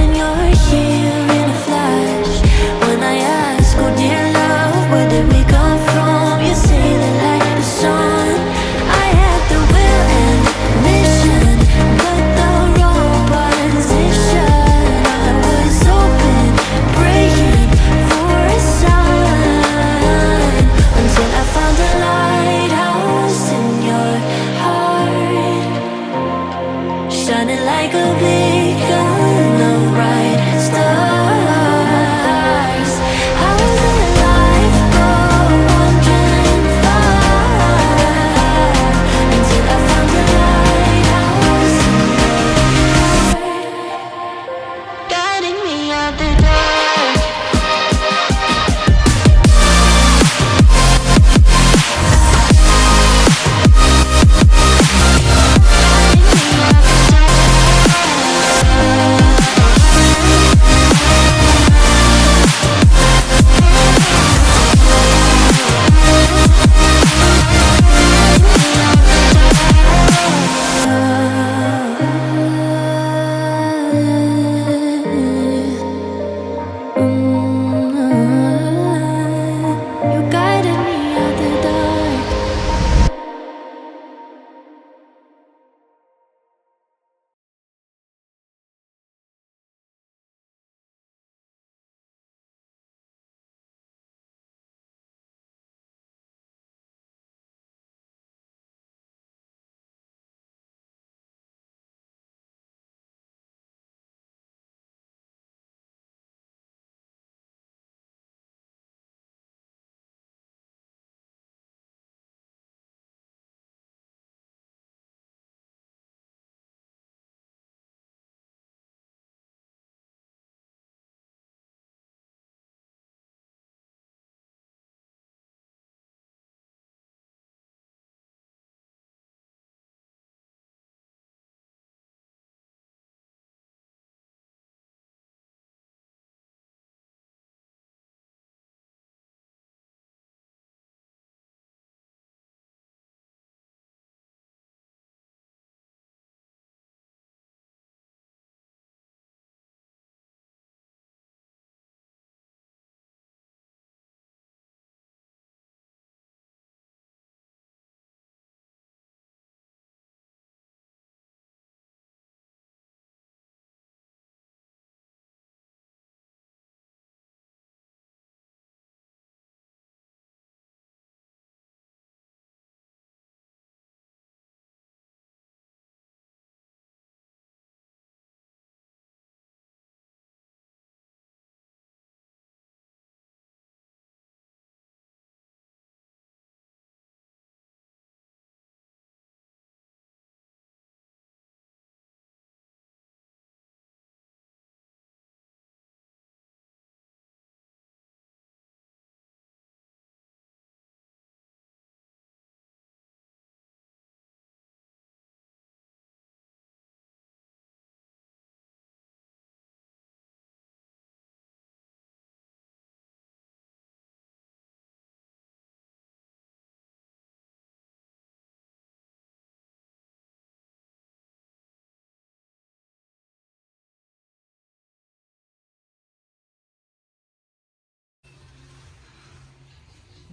and you're here in a flash. When I ask, oh dear love, where did we come from? You say that like the sun. I had the will and mission, but the wrong position. I was open, praying for a sign, until I found a lighthouse in your heart, shining like a beacon of bright stars. How does a life go wandering far, until I found a lighthouse in your heart, guiding me out the dark. You guided me out the dark.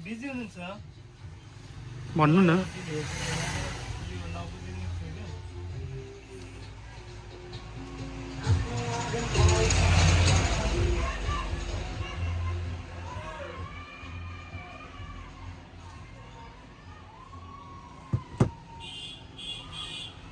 Busy हुनुहुन्छ भन्नु न।